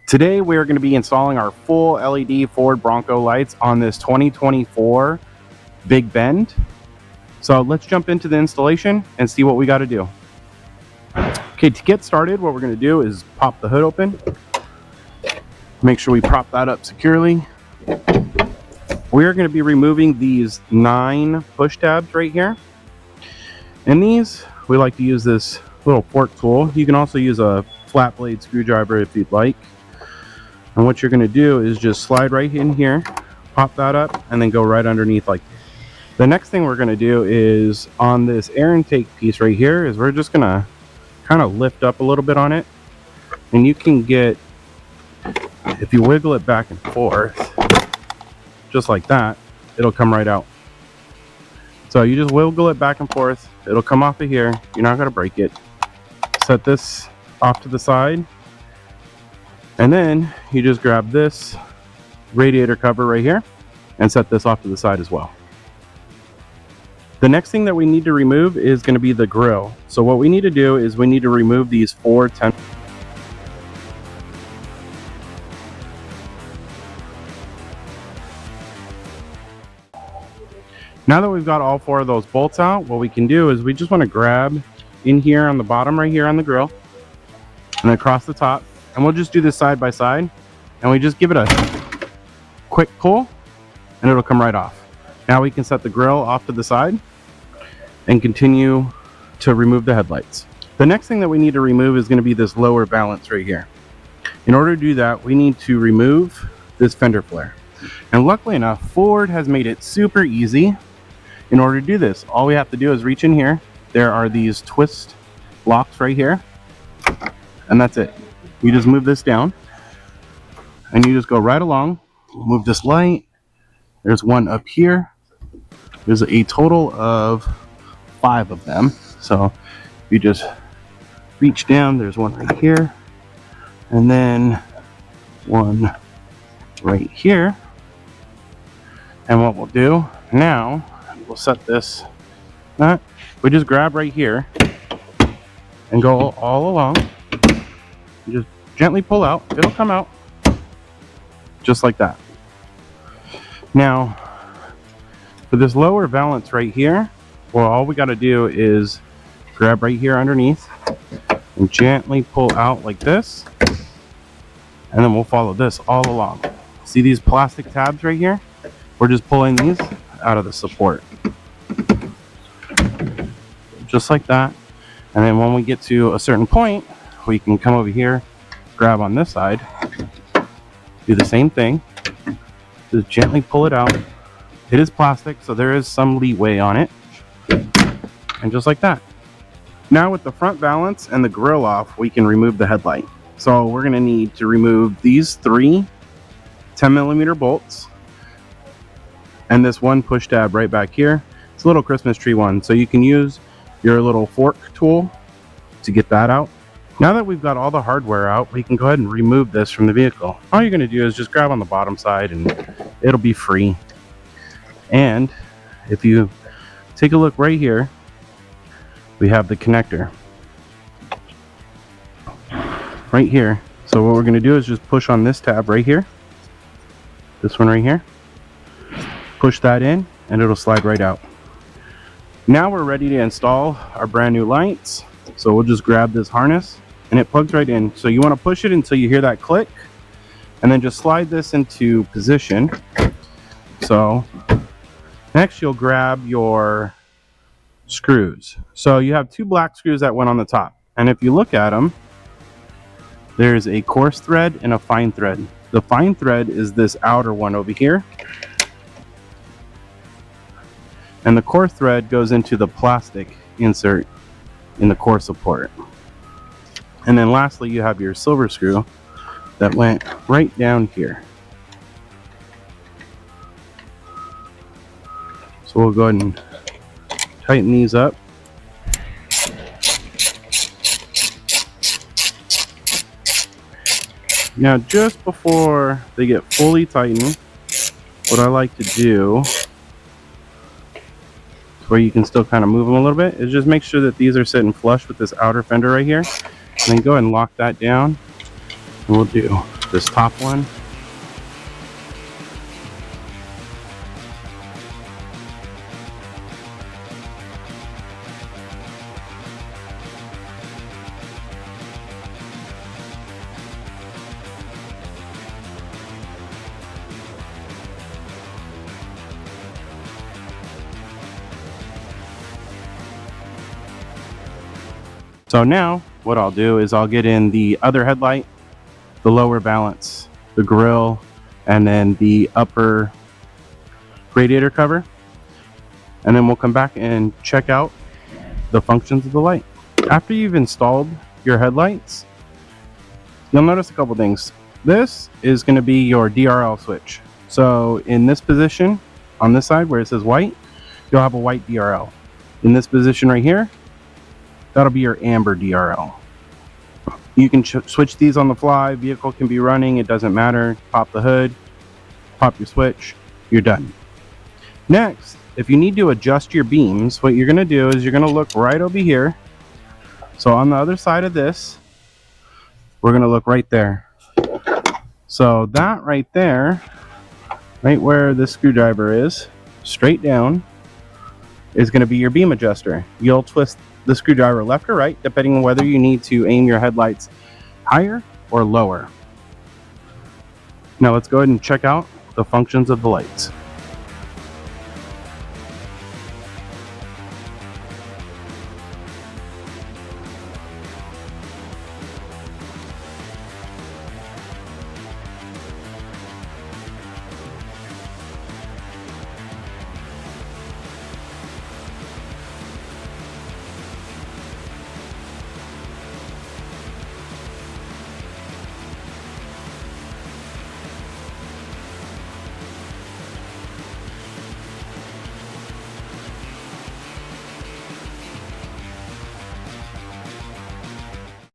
Today we are going to be installing our full LED Ford Bronco lights on this 2024 Big Bend. So let's jump into the installation and see what we got to do. Okay, to get started, what we're going to do is pop the hood open. Make sure we prop that up securely. We are going to be removing these 9 push tabs right here. And these, we like to use this little fork tool. You can also use a flat blade screwdriver if you'd like. And what you're going to do is just slide right in here, pop that up, and then go right underneath like this. The next thing we're going to do is on this air intake piece right here is we're just going to kind of lift up a little bit on it. And you can get, if you wiggle it back and forth, just like that, it'll come right out. So you just wiggle it back and forth, it'll come off of here, you're not going to break it. Set this off to the side. And then you just grab this radiator cover right here and set this off to the side as well. The next thing that we need to remove is going to be the grill. So what we need to do is we need to remove these 4 10. Now that we've got all 4 of those bolts out, what we can do is we just want to grab in here on the bottom right here on the grill and across the top. And we'll just do this side by side, and we just give it a quick pull and it'll come right off. Now we can set the grill off to the side and continue to remove the headlights. The next thing that we need to remove is going to be this lower valance right here. In order to do that, we need to remove this fender flare. And luckily enough, Ford has made it super easy. In order to do this, all we have to do is reach in here. There are these twist locks right here, and that's it. You just move this down and you just go right along. Move this light. There's one up here. There's a total of 5 of them. So you just reach down. There's one right here and then one right here. And what we'll do now, we'll set this, we just grab right here and go all along. You just gently pull out, it'll come out just like that. Now for this lower valance right here, well, all we got to do is grab right here underneath and gently pull out like this, and then we'll follow this all along. See these plastic tabs right here? We're just pulling these out of the support just like that. And then when we get to a certain point, we can come over here, grab on this side, do the same thing, just gently pull it out. It is plastic, so there is some leeway on it, and just like that. Now with the front valance and the grill off, we can remove the headlight. So we're going to need to remove these 3 10mm bolts and this one push tab right back here. It's a little Christmas tree one, so you can use your little fork tool to get that out. Now that we've got all the hardware out, we can go ahead and remove this from the vehicle. All you're going to do is just grab on the bottom side and it'll be free. And if you take a look right here, we have the connector right here. So what we're going to do is just push on this tab right here, this one right here, push that in and it'll slide right out. Now we're ready to install our brand new lights. So we'll just grab this harness and it plugs right in. So you want to push it until you hear that click and then just slide this into position. So next you'll grab your screws. So you have 2 black screws that went on the top, and if you look at them, there's a coarse thread and a fine thread. The fine thread is this outer one over here, and the coarse thread goes into the plastic insert in the core support. And then lastly, you have your silver screw that went right down here. So we'll go ahead and tighten these up. Now just before they get fully tightened, what I like to do, where you can still kind of move them a little bit, is just make sure that these are sitting flush with this outer fender right here. And then go ahead and lock that down. And we'll do this top one. So now what I'll do is I'll get in the other headlight, the lower valance, the grille, and then the upper radiator cover. And then we'll come back and check out the functions of the light. After you've installed your headlights, you'll notice a couple things. This is going to be your DRL switch. So in this position, on this side where it says white, you'll have a white DRL. In this position right here, that'll be your amber DRL. You can switch these on the fly. Vehicle can be running, it doesn't matter. Pop the hood, pop your switch, you're done. Next, if you need to adjust your beams, what you're going to do is you're going to look right over here. So on the other side of this, we're going to look right there. So that right there, right where this screwdriver is, straight down, is going to be your beam adjuster. You'll twist the screwdriver left or right, depending on whether you need to aim your headlights higher or lower. Now let's go ahead and check out the functions of the lights.